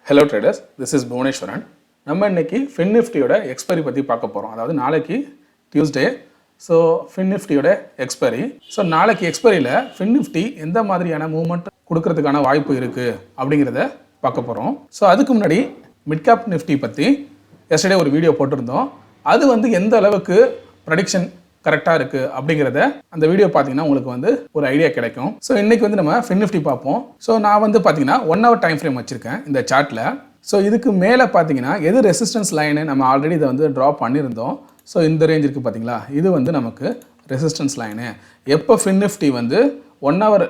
Hello traders, this is Bhuvaneshwaran. நம்ம இன்னைக்கு FinNiftyயோட expiry பற்றி பார்க்க போகிறோம். அதாவது நாளைக்கு டியூஸ்டே. ஸோ FinNiftyயோட எக்ஸ்பைரி. ஸோ நாளைக்கு எக்ஸ்பைரியில் FinNifty எந்த மாதிரியான மூவ்மெண்ட் கொடுக்கறதுக்கான வாய்ப்பு இருக்குது அப்படிங்கிறத பார்க்க போகிறோம். ஸோ அதுக்கு முன்னாடி மிட் கேப் நிஃப்டி பற்றி எஸ்டர்டே ஒரு வீடியோ போட்டிருந்தோம். அது எந்த அளவுக்கு ப்ரெடிக்ஷன் கரெக்டாக இருக்குது அப்படிங்கிறத அந்த வீடியோ பார்த்தீங்கன்னா உங்களுக்கு ஒரு ஐடியா கிடைக்கும். ஸோ இன்றைக்கி நம்ம FinNifty பார்ப்போம். ஸோ நான் பார்த்தீங்கன்னா 1 hour டைம் ஃப்ரேம் வச்சுருக்கேன் இந்த சார்ட்டில். ஸோ இதுக்கு மேலே பார்த்தீங்கன்னா எது ரெசிஸ்டன்ஸ் லைனு நம்ம ஆல்ரெடி இதை ட்ரா பண்ணியிருந்தோம். ஸோ இந்த ரேஞ்ச் இருக்குது பார்த்தீங்களா, இது நமக்கு ரெசிஸ்டன்ஸ் லைனு. எப்போ FinNifty 1 hour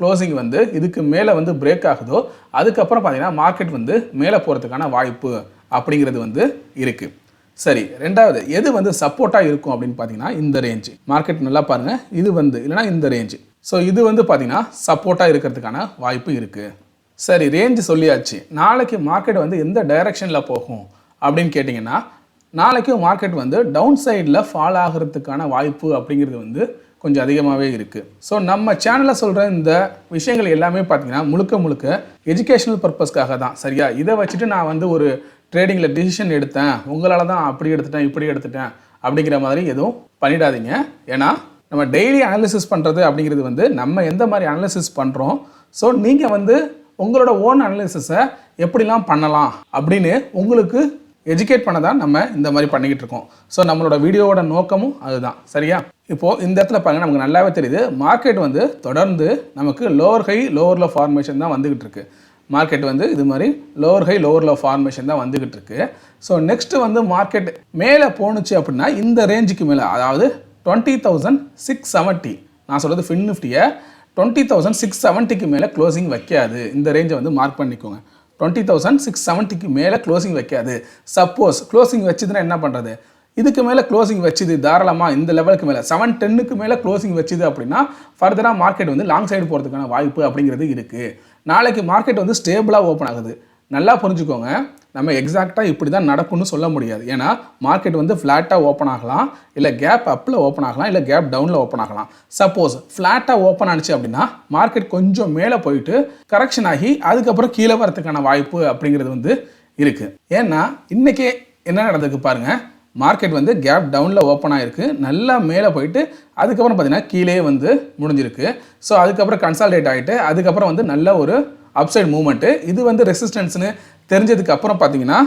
க்ளோசிங் இதுக்கு மேலே பிரேக் ஆகுதோ அதுக்கப்புறம் பார்த்தீங்கன்னா மார்க்கெட் மேலே போகிறதுக்கான வாய்ப்பு அப்படிங்கிறது இருக்குது. சரி, ரெண்டாவது எது சப்போர்ட்டாக இருக்கும் அப்படின்னு பார்த்தீங்கன்னா இந்த ரேஞ்சு. மார்க்கெட் நல்லா பாருங்கள், இது இல்லைனா இந்த ரேஞ்சு. ஸோ இது பார்த்தீங்கன்னா சப்போர்ட்டாக இருக்கிறதுக்கான வாய்ப்பு இருக்குது. சரி, ரேஞ்சு சொல்லியாச்சு. நாளைக்கு மார்க்கெட் எந்த டைரெக்ஷனில் போகும் அப்படின்னு கேட்டிங்கன்னா, நாளைக்கு மார்க்கெட் டவுன் சைடில் ஃபால் ஆகிறதுக்கான வாய்ப்பு அப்படிங்கிறது கொஞ்சம் அதிகமாகவே இருக்குது. ஸோ நம்ம சேனலில் சொல்கிற இந்த விஷயங்கள் எல்லாமே பார்த்தீங்கன்னா முழுக்க எஜுகேஷனல் பர்பஸ்க்காக தான். சரியா, இதை வச்சுட்டு நான் ஒரு ட்ரேடிங்கில் டிசிஷன் எடுத்தேன், உங்களால் தான் அப்படி எடுத்துட்டேன் இப்படி எடுத்துட்டேன் அப்படிங்கிற மாதிரி எதுவும் பண்ணிடாதீங்க. ஏன்னா நம்ம டெய்லி அனாலிசிஸ் பண்ணுறது அப்படிங்கிறது நம்ம எந்த மாதிரி அனாலிசிஸ் பண்ணுறோம், ஸோ நீங்கள் உங்களோட ஓன் அனாலிசிஸை எப்படிலாம் பண்ணலாம் அப்படின்னு உங்களுக்கு எஜுகேட் பண்ண தான் நம்ம இந்த மாதிரி பண்ணிக்கிட்டு இருக்கோம். ஸோ நம்மளோட வீடியோவோட நோக்கமும் அதுதான். சரியா, இப்போது இந்த இடத்துல பாருங்கள், நமக்கு நல்லாவே தெரியுது மார்க்கெட் தொடர்ந்து நமக்கு lower high lower low formation தான் வந்துக்கிட்டு இருக்கு. மார்க்கெட் இது மாதிரி lower high lower low formation தான் வந்துக்கிட்டு இருக்கு. ஸோ நெக்ஸ்ட்டு மார்க்கெட் மேலே போணுச்சு அப்படின்னா இந்த ரேஞ்சுக்கு மேலே, அதாவது 20,670, நான் சொல்கிறது FinNiftyயை 20,670க்கு மேலே க்ளோசிங் வைக்காது. இந்த ரேஞ்சை மார்க் பண்ணிக்கோங்க. 20,670க்கு மேலே க்ளோசிங் வைக்காது. சப்போஸ் க்ளோசிங் வச்சுதுன்னா என்ன பண்ணுறது, இதுக்கு மேலே க்ளோசிங் வச்சுது தாராளமாக இந்த லெவலுக்கு மேலே 710க்கு மேலே க்ளோசிங் வச்சுது அப்படின்னா ஃபர்தராக மார்க்கெட் லாங் சைடு போகிறதுக்கான வாய்ப்பு அப்படிங்கிறது இருக்குது. நாளைக்கு மார்க்கெட் ஸ்டேபிளாக ஓப்பன் ஆகுது. நல்லா புரிஞ்சுக்கோங்க, நம்ம எக்ஸாக்டாக இப்படி தான் நடக்கும்னு சொல்ல முடியாது. ஏன்னா மார்க்கெட் ஃப்ளாட்டாக ஓப்பன் ஆகலாம், இல்லை கேப் அப்பில் ஓப்பன் ஆகலாம், இல்லை கேப் டவுனில் ஓப்பன் ஆகலாம். சப்போஸ் ஃப்ளாட்டாக ஓப்பன் ஆனிச்சு அப்படின்னா மார்க்கெட் கொஞ்சம் மேலே போயிட்டு கரெக்ஷன் ஆகி அதுக்கப்புறம் கீழே வரதுக்கான வாய்ப்பு அப்படிங்கிறது இருக்குது. ஏன்னா இன்றைக்கே என்ன நடந்திருக்கு பாருங்கள், மார்க்கெட் கேப் டவுனில் ஓப்பன் ஆகிருக்கு, நல்லா மேலே போயிட்டு அதுக்கப்புறம் பார்த்தீங்கன்னா கீழே முடிஞ்சிருக்கு. ஸோ அதுக்கப்புறம் கன்சால்டேட் ஆகிட்டு அதுக்கப்புறம் நல்ல ஒரு அப்சைட் மூவ்மெண்ட்டு. இது ரெசிஸ்டன்ஸ்னு தெரிஞ்சதுக்கு அப்புறம் பார்த்தீங்கன்னா,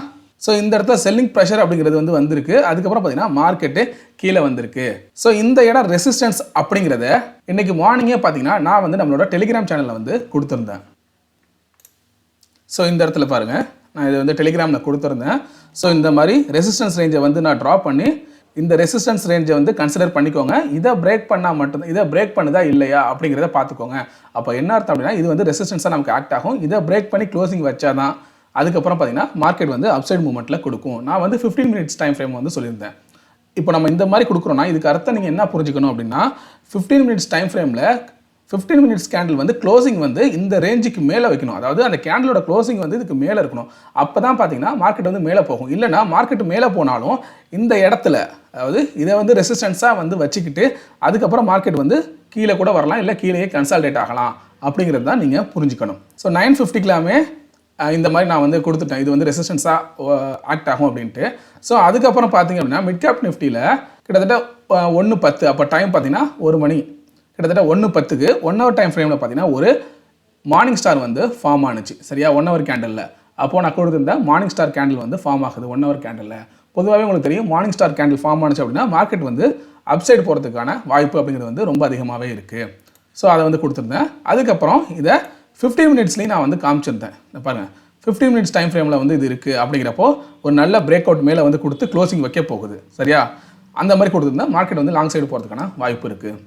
ஸோ இந்த இடத்துல செல்லிங் ப்ரெஷர் அப்படிங்கிறது வந்திருக்கு. அதுக்கப்புறம் பார்த்தீங்கன்னா மார்க்கெட்டு கீழே வந்திருக்கு. ஸோ இந்த இடம் ரெசிஸ்டன்ஸ் அப்படிங்கிறத இன்றைக்கி மார்னிங்கே பார்த்தீங்கன்னா நான் நம்மளோட டெலிகிராம் சேனலில் கொடுத்துருந்தேன். ஸோ இந்த இடத்துல பாருங்கள், நான் இது டெலிகிராமில் கொடுத்துருந்தேன். ஸோ இந்த மாதிரி ரெசிஸ்டன்ஸ் ரேஞ்சை நான் ட்ரா பண்ணி இந்த ரெசிஸ்டன்ஸ் ரேஞ்சை கன்சிடர் பண்ணிக்கோங்க. இதை பிரேக் பண்ணால் மட்டும்தான், இதை பிரேக் பண்ணுதா இல்லையா அப்படிங்கிறத பார்த்துக்கோங்க. அப்போ என்ன அர்த்தம் அப்படின்னா, இது ரெசிஸ்டன்ஸாக நமக்கு ஆக்ட் ஆகும். இதை பிரேக் பண்ணி க்ளோசிங் வச்சாதான் அதுக்கப்புறம் பார்த்தீங்கன்னா மார்க்கெட் அப்சைட் மூவ்மெண்ட்டில் கொடுக்கும். நான் 15 minutes டைம் ஃப்ரேம் சொல்லியிருந்தேன். இப்போ நம்ம இந்த மாதிரி கொடுக்குறோன்னா இதுக்கு அர்த்தம் நீங்கள் என்ன புரிஞ்சுக்கணும் அப்படின்னா, 15 minutes டைம் ஃப்ரேமில் 15 minutes கேண்டில் க்ளோசிங் இந்த ரேஞ்சுக்கு மேலே வைக்கணும். அதாவது அந்த கேண்டிலோட க்ளோசிங் இதுக்கு மேலே இருக்கணும். அப்போ தான் பார்த்தீங்கன்னா மார்க்கெட் மேலே போகும். இல்லைனா மார்க்கெட் மேலே போனாலும் இந்த இடத்துல, அதாவது இதை ரெசிஸ்டன்ஸாக வச்சுக்கிட்டு அதுக்கப்புறம் மார்க்கெட் கீழே கூட வரலாம், இல்லை கீழே கன்சால்டேட் ஆகலாம் அப்படிங்கிறது தான் நீங்கள் புரிஞ்சுக்கணும். ஸோ 950க்கெல்லாமே இந்த மாதிரி நான் கொடுத்துட்டேன், இது ரெசிஸ்டன்ஸாக ஆக்ட் ஆகும் அப்படின்ட்டு. ஸோ அதுக்கப்புறம் பார்த்தீங்க அப்படின்னா மிட் கேப் நிஃப்டியில் கிட்டத்தட்ட 1:10, அப்போ டைம் பார்த்தீங்கன்னா 1 மணி, கிட்டத்தட்ட 1:10க்கு 1 hour டைம் ஃப்ரேமில் பார்த்தீங்கன்னா ஒரு மார்னிங் ஸ்டார் ஃபார்ம் ஆனிச்சு. சரியா, 1 hour கேண்டலில். அப்போது நான் கொடுத்துருந்தேன் மார்னிங் ஸ்டார் கேண்டில் ஃபார்ம் ஆகுது 1 hour கேண்டலில். பொதுவாகவே உங்களுக்கு தெரியும், மார்னிங் ஸ்டார் கேண்டில் ஃபார்ம் ஆனிச்சு அப்படின்னா மார்க்கெட் அப்சைடு போகிறதுக்கான வாய்ப்பு அப்படிங்கிறது ரொம்ப அதிகமாகவே இருக்குது. ஸோ அதை கொடுத்துருந்தேன். அதுக்கப்புறம் இதை 15 minutesலையும் நான் காமிச்சிருந்தேன். பாருங்கள், 15 minutes டைம் ஃப்ரேமில் இது இருக்குது அப்படிங்கிறப்போ ஒரு நல்ல பிரேக் அவுட் மேலே கொடுத்து க்ளோசிங் வைக்க போகுது. சரியா, அந்த மாதிரி கொடுத்துருந்தா மார்க்கெட் லாங் சைடு போகிறதுக்கான வாய்ப்பு இருக்குது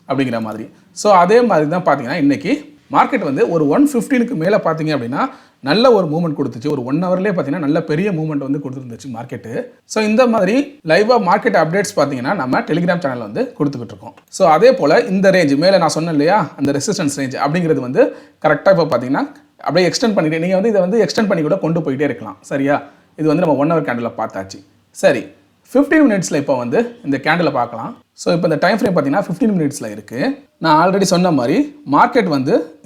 அப்படிங்கிற மாதிரி. ஸோ அதே மாதிரி தான் பார்த்தீங்கன்னா இன்றைக்கி மார்க்கெட் ஒரு 115க்கு மேலே பார்த்தீங்க அப்படின்னா நல்ல ஒரு மூவ்மெண்ட் கொடுத்துச்சு. ஒரு 1 hourலேயே பார்த்தீங்கன்னா நல்ல பெரிய மூவ்மெண்ட் கொடுத்துருந்துச்சு மார்க்கெட்டு. ஸோ இந்த மாதிரி லைவாக மார்க்கெட் அப்டேட்ஸ் பார்த்தீங்கன்னா நம்ம டெலிகிராம் சேனலில் கொடுத்துக்கிட்டு இருக்கோம். ஸோ அதே போல் இந்த ரேஞ்ச் மேலே நான் சொன்னேன் இல்லையா, அந்த ரெசிஸ்டன்ஸ் ரேஞ்ச் அப்படிங்கிறது கரெக்டாக இப்போ பார்த்தீங்கன்னா அப்படியே எக்ஸ்டெண்ட் பண்ணிட்டு நீங்கள் இதை எக்ஸ்டெண்ட் பண்ணி கூட கொண்டு போயிட்டே இருக்கலாம். சரியா, இது நம்ம 1 hour கேண்டில் பார்த்தாச்சு. சரி, 15 minutesல இப்போ இந்த கேண்டில் பார்க்கலாம். ஸோ இப்போ இந்த டைம் ஃப்ரேம் பார்த்தீங்கன்னா 15 minutesல இருக்குது. நான் ஆல்ரெடி சொன்ன மாதிரி மார்க்கெட்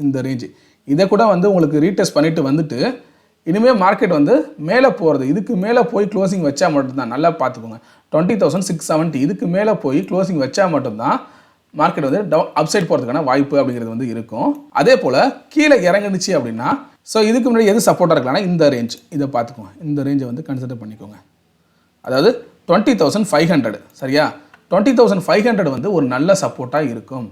இந்த ரேஞ்சு இதை கூட உங்களுக்கு ரீடெஸ்ட் பண்ணிட்டு வந்துட்டு இனிமேல் மார்க்கெட் வந்து மேலே போகிறது, இதுக்கு மேலே போய் க்ளோசிங் வச்சா மட்டும்தான், நல்லா பார்த்துக்கோங்க, 20,670 இதுக்கு மேலே போய் க்ளோசிங் வச்சா மட்டும்தான் மார்க்கெட் வந்து அப்சைட் போகிறதுக்கான வாய்ப்பு அப்படிங்கிறது வந்து இருக்கும். அதே போல் கீழே இறங்குனுச்சு அப்படின்னா, ஸோ இதுக்கு முன்னாடி எது சப்போர்ட்டாக இருக்கலாம்னா இந்த ரேஞ்ச், இதை பார்த்துக்கோங்க, இந்த ரேஞ்சை வந்து கன்சிடர் பண்ணிக்கோங்க. அதாவது 20,500 சரியா, 20,500 வந்து ஒரு நல்ல சப்போர்ட்டாக இருக்கும்.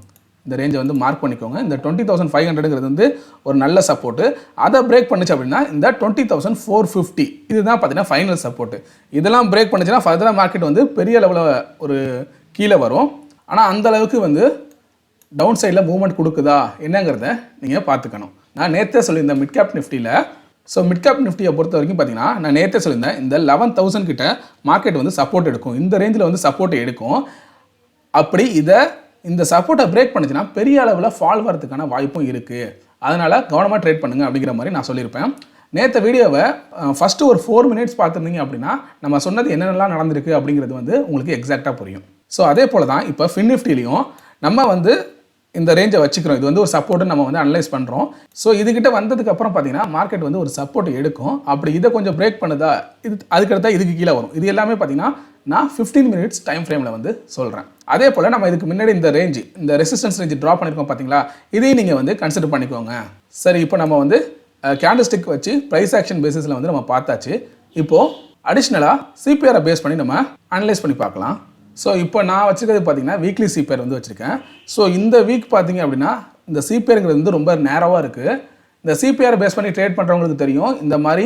இந்த ரேஞ்சை வந்து மார்க் பண்ணிக்கோங்க. இந்த 20,500ங்கிறது வந்து ஒரு நல்ல சப்போர்ட்டு. அதை பிரேக் பண்ணுச்சு அப்படின்னா இந்த 20,450 இதுதான் பார்த்தீங்கன்னா ஃபைனல் சப்போர்ட்டு. இதெல்லாம் பிரேக் பண்ணுச்சுன்னா ஃபர்தராக மார்க்கெட் வந்து பெரிய லெவலில் ஒரு கீழே வரும். ஆனால் அந்த அளவுக்கு வந்து டவுன் சைடில் மூவ்மெண்ட் கொடுக்குதா என்னங்கிறத நீங்கள் பார்த்துக்கணும். நான் நேற்றே சொல்லியிருந்தேன் மிட் கேப் நிஃப்டியில். ஸோ மிட் கேப் நிஃப்டியை பொறுத்த வரைக்கும் பார்த்தீங்கன்னா நான் நேற்றே சொல்லியிருந்தேன் இந்த 11,000 கிட்ட மார்க்கெட் வந்து சப்போர்ட் எடுக்கும், இந்த ரேஞ்சில் வந்து சப்போர்ட் எடுக்கும். அப்படி இந்த சப்போர்ட்டை பிரேக் பண்ணுச்சுன்னா பெரிய அளவில் ஃபால் வரதுக்கான வாய்ப்பும் இருக்குது. அதனால் கவனமாக ட்ரேட் பண்ணுங்கள் அப்படிங்கிற மாதிரி நான் சொல்லியிருப்பேன். நேற்று வீடியோவை ஃபஸ்ட்டு ஒரு 4 மினிட்ஸ் பார்த்துருந்தீங்க அப்படின்னா நம்ம சொன்னது என்னென்னலாம் நடந்திருக்கு அப்படிங்கிறது வந்து உங்களுக்கு எக்ஸாக்டாக புரியும். ஸோ அதே போல் தான் இப்போ ஃபின் நிஃப்டிலையும் நம்ம வந்து இந்த ரேஞ்சை வச்சுக்கிறோம். இது வந்து ஒரு சப்போர்ட்டு நம்ம வந்து அனலைஸ் பண்ணுறோம். ஸோ இதுக்கிட்ட வந்ததுக்கப்புறம் பார்த்தீங்கன்னா மார்க்கெட் வந்து ஒரு சப்போர்ட் எடுக்கும். அப்படி இதை கொஞ்சம் பிரேக் பண்ணுதா அதுக்கடுத்தா இதுக்கு கீழே வரும். இது எல்லாமே பார்த்தீங்கன்னா நான் 15 மினிட்ஸ் டைம் ஃப்ரேமில் வந்து சொல்கிறேன். அதே போல் நம்ம இதுக்கு முன்னாடி இந்த ரேஞ்சு, இந்த ரெசிஸ்டன்ஸ் ரேஞ்சு ட்ரா பண்ணியிருக்கோம் பார்த்தீங்களா, இதையும் நீங்கள் வந்து கன்சிடர் பண்ணிக்கோங்க. சரி, இப்போ நம்ம வந்து கேண்டில் ஸ்டிக் வச்சு ப்ரைஸ் ஆக்ஷன் பேசிஸில் வந்து நம்ம பார்த்தாச்சு. இப்போது அடிஷ்னலாக சிபிஆரை பேஸ் பண்ணி நம்ம அனலைஸ் பண்ணி பார்க்கலாம். ஸோ இப்போ நான் வச்சுக்கிறது பார்த்தீங்கன்னா வீக்லி சிபிஆர் வந்து வச்சுருக்கேன். ஸோ இந்த வீக் பார்த்தீங்க அப்படின்னா இந்த சிபிஆருங்கிறது வந்து ரொம்ப நேரவாக இருக்குது. இந்த சிபிஆர் பேஸ் பண்ணி ட்ரேட் பண்ணுறவங்களுக்கு தெரியும் இந்த மாதிரி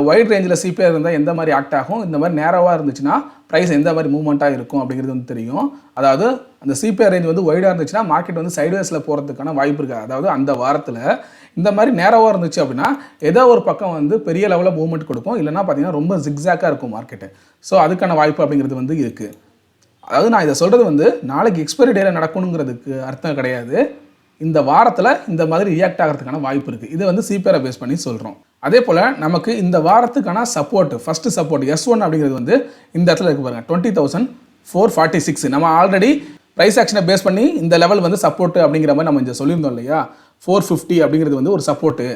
வைட் ரேஞ்சில் சிபிஆர் இருந்தால் எந்த மாதிரி ஆக்ட் ஆகும், இந்த மாதிரி நேரவாக இருந்துச்சுன்னா ப்ரைஸ் எந்த மாதிரி மூவ்மெண்ட்டாக இருக்கும் அப்படிங்கிறது வந்து தெரியும். அதாவது அந்த சிபிஆர் ரேஞ்ச் வந்து வைடாக இருந்துச்சுன்னா மார்க்கெட் வந்து சைட்வேஸில் போகிறதுக்கான வாய்ப்பு இருக்குது. அதாவது அந்த வாரத்தில் இந்த மாதிரி நேரவாக இருந்துச்சு அப்படின்னா ஏதோ ஒரு பக்கம் வந்து பெரிய லெவலில் மூவ்மெண்ட் கொடுக்கும், இல்லைனா பார்த்தீங்கன்னா ரொம்ப ஜிக்ஸாக்காக இருக்கும் மார்க்கெட்டு. ஸோ அதுக்கான வாய்ப்பு அப்படிங்கிறது வந்து இருக்குது. அதாவது நான் இதை சொல்கிறது வந்து நாளைக்கு எக்ஸ்பைரி டேல நடக்கணுங்கிறதுக்கு அர்த்தம் கிடையாது. இந்த வாரத்தில் இந்த மாதிரி ரியாக்ட் ஆகிறதுக்கான வாய்ப்பு இருக்குது. இதை வந்து சிபிஆரை பேஸ் பண்ணி சொல்கிறோம். அதே போல் நமக்கு இந்த வாரத்துக்கான சப்போர்ட், ஃபஸ்ட்டு சப்போர்ட் S1 அப்படிங்கிறது வந்து இந்த இடத்துல இருக்கு பாருங்கள், 20,446. நம்ம ஆல்ரெடி ப்ரைஸ் ஆக்ஷனை பேஸ் பண்ணி இந்த லெவல் வந்து சப்போர்ட்டு அப்படிங்கிற மாதிரி நம்ம இங்கே சொல்லியிருந்தோம் இல்லையா. 450 அப்படிங்கிறது வந்து ஒரு சப்போர்ட்டு.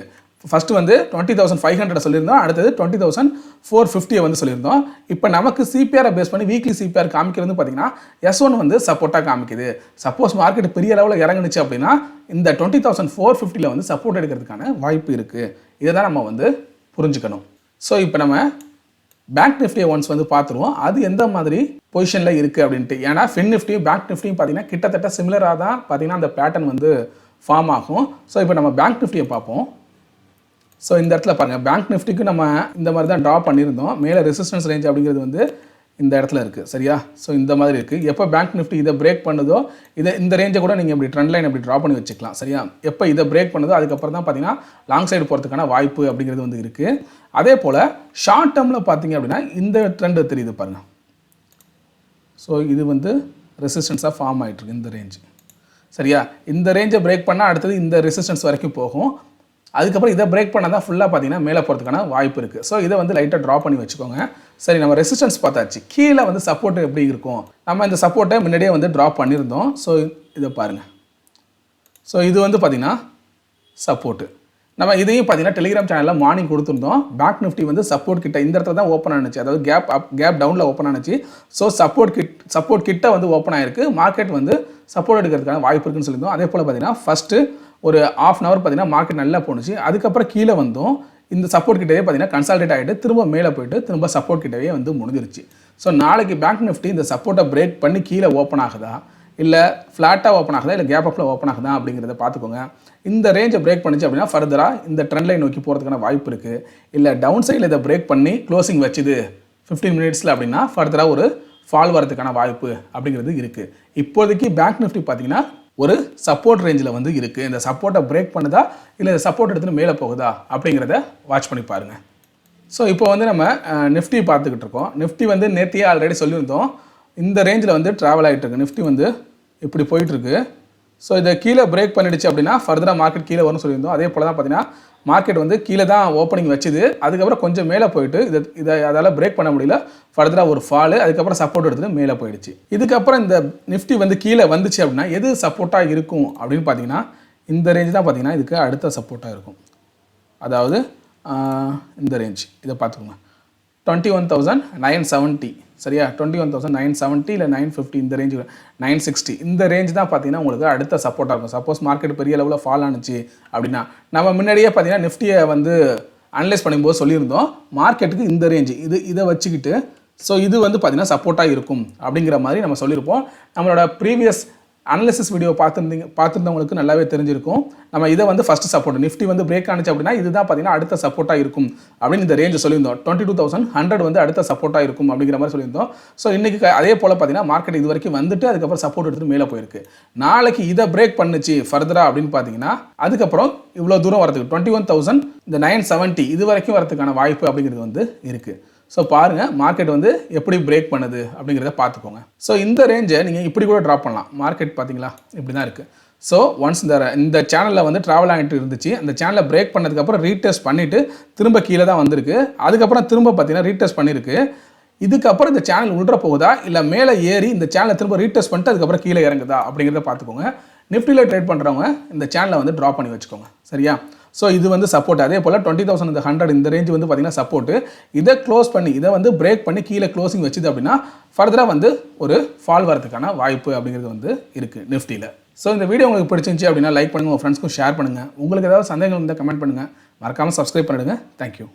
ஃபஸ்ட்டு வந்து 20,500 சொல்லியிருந்தோம், அடுத்தது 20,450 வந்து சொல்லியிருந்தோம். இப்போ நமக்கு சிபிஆரை பேஸ் பண்ணி வீக்லி சிபிஆர் காமிக்கிறது பார்த்தீங்கன்னா S1 வந்து சப்போர்ட்டாக காமிக்குது. சப்போஸ் மார்க்கெட் பெரிய லெவலில் இறங்குனுச்சு அப்படின்னா இந்த 20,450 வந்து சப்போர்ட் எடுக்கிறதுக்கான வாய்ப்பு இருக்குது. இதை தான் நம்ம வந்து புரிஞ்சுக்கணும். ஸோ இப்போ நம்ம பேங்க் நிஃப்டியை ஒன்ஸ் வந்து பார்த்துருவோம், அது எந்த மாதிரி பொசிஷனில் இருக்குது அப்படின்ட்டு. ஏன்னா ஃபின் நிஃப்டியும் பேங்க் நிஃப்டியும் பார்த்தீங்கன்னா கிட்டத்தட்ட சிமிலராக தான் பார்த்தீங்கன்னா அந்த பேட்டர்ன் வந்து ஃபார்ம் ஆகும். ஸோ இப்போ நம்ம பேங்க் நிஃப்டியை பார்ப்போம். ஸோ இந்த இடத்துல பாருங்கள், பேங்க் நிஃப்டிக்கு நம்ம இந்த மாதிரி தான் ட்ரா பண்ணியிருந்தோம். மேலே ரெசிஸ்டன்ஸ் ரேஞ்ச் அப்படிங்கிறது வந்து இந்த இடத்துல இருக்குது சரியா. ஸோ இந்த மாதிரி இருக்குது. எப்போ பேங்க் நிஃப்டி இதை பிரேக் பண்ணுதோ இந்த ரேஞ்சை கூட நீங்கள் இப்படி ட்ரெண்ட் லைன் அப்படி ட்ரா பண்ணி வச்சுக்கலாம் சரியா. எப்போ இதை பிரேக் பண்ணுதோ அதுக்கப்புறம் தான் பார்த்தீங்கன்னா லாங் சைடு போகிறதுக்கான வாய்ப்பு அப்படிங்கிறது வந்து இருக்குது. அதே போல் ஷார்ட் டேர்மில் பார்த்தீங்க அப்படின்னா இந்த ட்ரெண்டு தெரியுது பாருங்கள். ஸோ இது வந்து ரெசிஸ்டன்ஸாக ஃபார்ம் ஆகிட்டுருக்கு இந்த ரேஞ்சு சரியா. இந்த ரேஞ்சை பிரேக் பண்ணால் அடுத்தது இந்த ரெசிஸ்டன்ஸ் வரைக்கும் போகும். அதுக்கப்புறம் இதை பிரேக் பண்ணால் தான் ஃபுல்லாக பார்த்தீங்கன்னா மேலே போகிறதுக்கான வாய்ப்பு இருக்குது. ஸோ இதை வந்து லைட்டாக ட்ரா பண்ணி வச்சுக்கோங்க. சரி, நம்ம ரெசிஸ்டன்ஸ் பார்த்தாச்சு. கீழே வந்து சப்போர்ட் எப்படி இருக்கும், நம்ம இந்த சப்போர்ட்டை முன்னாடியே வந்து ட்ரா பண்ணியிருந்தோம். ஸோ இதை பாருங்கள். ஸோ இது வந்து பார்த்திங்கன்னா சப்போர்ட்டு. நம்ம இதையும் பார்த்தீங்கன்னா டெலிகிராம் சேனலில் மார்னிங் கொடுத்துருந்தோம். பேங்க் நிஃப்டி வந்து சப்போர்ட் கிட்ட இந்த இடத்துல தான் ஓப்பன் ஆனிச்சு, அதாவது கேப் டவுனில் ஓப்பன் ஆனிச்சு. ஸோ சப்போர்ட் கிட்ட வந்து ஓப்பன் ஆகிருக்கு. மார்க்கெட் வந்து சப்போர்ட் எடுக்கிறதுக்கான வாய்ப்பு இருக்குன்னு சொல்லியிருந்தோம். அதே போல் பார்த்தீங்கன்னா ஃபஸ்ட்டு ஒரு ½ hour பார்த்தீங்கன்னா மார்க்கெட் நல்லா போணுச்சு. அதுக்கப்புறம் கீழே வந்தோம். இந்த சப்போர்ட் கிட்டவே பார்த்தீங்கன்னா கன்சால்டேட் ஆகிட்டு திரும்ப மேலே போயிட்டு திரும்ப சப்போர்ட் கிட்டவே வந்து முடிஞ்சிருச்சு. ஸோ நாளைக்கு பேங்க் நிஃப்டி இந்த சப்போர்ட்டை பிரேக் பண்ணி கீழே ஓப்பன் ஆகுதா, இல்லை ஃப்ளாட்டாக ஓப்பன் ஆகுதா, இல்லை கேப் அப்பில் ஓப்பன் ஆகுதா அப்படிங்கிறத பார்த்துக்கோங்க. இந்த ரேஞ்சை பிரேக் பண்ணிச்சு அப்படின்னா ஃபர்தராக இந்த ட்ரெண்ட் லைன் நோக்கி போகிறதுக்கான வாய்ப்பு இருக்குது. இல்லை டவுன் சைடில் இதை பிரேக் பண்ணி க்ளோசிங் வச்சுது 15 மினிட்ஸில் அப்படின்னா ஃபர்தராக ஒரு ஃபால் வரதுக்கான வாய்ப்பு அப்படிங்கிறது இருக்குது. இப்போதைக்கு பேங்க் நிஃப்டி பார்த்தீங்கன்னா ஒரு சப்போர்ட் ரேஞ்சில் வந்து இருக்குது. இந்த சப்போர்ட்டை பிரேக் பண்ணுதா இல்லை இந்த சப்போர்ட் எடுத்துகிட்டு மேலே போகுதா அப்படிங்கிறத வாட்ச் பண்ணி பாருங்கள். ஸோ இப்போ வந்து நம்ம நிஃப்டி பார்த்துக்கிட்டு இருக்கோம். நிஃப்டி வந்து நேற்றையே ஆல்ரெடி சொல்லியிருந்தோம் இந்த ரேஞ்சில் வந்து ட்ராவல் ஆகிட்டு இருக்கு. நிஃப்டி வந்து இப்படி போயிட்டுருக்கு. ஸோ இதை கீழே பிரேக் பண்ணிடுச்சு அப்படின்னா ஃபர்தராக மார்க்கெட் கீழே வரும்னு சொல்லியிருந்தோம். அதே போல் தான் பார்த்தீங்கன்னா மார்க்கெட் வந்து கீழே தான் ஓப்பனிங் வச்சுது. அதுக்கப்புறம் கொஞ்சம் மேலே போயிட்டு இதை அதால் பிரேக் பண்ண முடியல, ஃபர்தராக ஒரு ஃபாலு, அதுக்கப்புறம் சப்போர்ட் எடுத்துகிட்டு மேலே போயிடுச்சு. இதுக்கப்புறம் இந்த நிஃப்டி வந்து கீழே வந்துச்சு அப்படின்னா எது சப்போர்ட்டாக இருக்கும் அப்படின்னு பார்த்தீங்கன்னா இந்த ரேஞ்சு தான் பார்த்தீங்கன்னா இதுக்கு அடுத்த சப்போர்ட்டாக இருக்கும். அதாவது இந்த ரேஞ்ச் இதை பார்த்துக்கோங்க 21,970 சரியா 21,970 இல்லை 950 இந்த ரேஞ்சு 960 இந்த ரேஞ்ச் தான் பார்த்தீங்கன்னா உங்களுக்கு அடுத்த சப்போர்ட்டாக இருக்கும். சப்போஸ் மார்க்கெட் பெரிய லெவலில் ஃபால் ஆனிச்சு அப்படின்னா நம்ம முன்னாடியே பார்த்தீங்கன்னா நிஃப்டியை வந்து அனலைஸ் பண்ணும்போது சொல்லியிருந்தோம் மார்க்கெட்டுக்கு இந்த ரேஞ்சு இதை வச்சுக்கிட்டு ஸோ இது வந்து பார்த்தீங்கன்னா சப்போர்ட்டாக இருக்கும் அப்படிங்கிற மாதிரி நம்ம சொல்லியிருப்போம். நம்மளோட ப்ரீவியஸ் அனலிசிஸ் வீடியோ பார்த்துருந்தவங்களுக்கு நல்லாவே தெரிஞ்சிருக்கும். நம்ம இதை வந்து ஃபஸ்ட்டு சப்போர்ட் நிஃப்டி வந்து பிரேக் ஆனிச்சு அப்படின்னா இதுதான் பார்த்தீங்கன்னா அடுத்த சப்போர்ட்டாக இருக்கும் அப்படின்னு இந்த ரேஞ்சு சொல்லியிருந்தோம். 22,100 வந்து அடுத்த சப்போர்ட்டாக இருக்கும் அப்படிங்கிற மாதிரி சொல்லியிருந்தோம். ஸோ இன்றைக்கி அதே போல் பார்த்தீங்கன்னா மார்க்கெட் இது வரைக்கும் வந்துட்டு அதுக்கப்புறம் சப்போர்ட் எடுத்துகிட்டு மேலே போயிருக்கு. நாளைக்கு இதை பிரேக் பண்ணுச்சு ஃபர்தராக அப்படின்னு பார்த்தீங்கன்னா அதுக்கப்புறம் இவ்வளோ தூரம் வரதுக்கு 21,970 இது வரைக்கும் வரதுக்கான வாய்ப்பு அப்படிங்கிறது வந்து இருக்குது. ஸோ பாருங்கள் மார்க்கெட் வந்து எப்படி பிரேக் பண்ணுது அப்படிங்கிறத பார்த்துக்கோங்க. ஸோ இந்த ரேஞ்சை நீங்கள் இப்படி கூட ட்ராப் பண்ணலாம். மார்க்கெட் பார்த்தீங்களா இப்படி தான் இருக்குது. ஸோ ஒன்ஸ் இந்த சேனலில் வந்து ட்ராவல் ஆகிட்டு இருந்துச்சு. அந்த சேனலை பிரேக் பண்ணதுக்கப்புறம் ரீடெஸ்ட் பண்ணிவிட்டு திரும்ப கீழே தான் வந்திருக்கு. அதுக்கப்புறம் திரும்ப பார்த்தீங்கன்னா ரீடெஸ்ட் பண்ணியிருக்கு. இதுக்கப்புறம் இந்த சேனல் உள்ற போகுதா இல்லை மேலே ஏறி இந்த சேனலை திரும்ப ரீடெஸ்ட் பண்ணிட்டு அதுக்கப்புறம் கீழே இறங்குதா அப்படிங்கிறத பார்த்துக்கோங்க. நிஃப்டியில் ட்ரேட் பண்ணுறவங்க இந்த சேனலை வந்து ட்ராப் பண்ணி வச்சுக்கோங்க சரியா. ஸோ இது வந்து சப்போர்ட். அதே போல் 20,100 இந்த ரேஞ்ச் வந்து பார்த்தீங்கன்னா சப்போர்ட்டு. இதை க்ளோஸ் பண்ணி இதை வந்து பிரேக் பண்ணி கீழே க்ளோசிங் வச்சுது அப்படின்னா ஃபர்தராக வந்து ஒரு ஃபால் வரதுக்கான வாய்ப்பு அப்படிங்கிறது வந்து இருக்குது நிஃப்டியில். ஸோ இந்த வீடியோ உங்களுக்கு பிடிச்சிருந்துச்சி அப்படின்னா லைக் பண்ணுங்கள், உங்கள் ஃப்ரெண்ட்ஸ்க்கும் ஷேர் பண்ணுங்கள். உங்களுக்கு ஏதாவது சந்தேகம் இருந்தால் கமெண்ட் பண்ணுங்கள். மறக்காமல் சப்ஸ்கிரைப் பண்ணிடுங்க. தேங்க்யூ.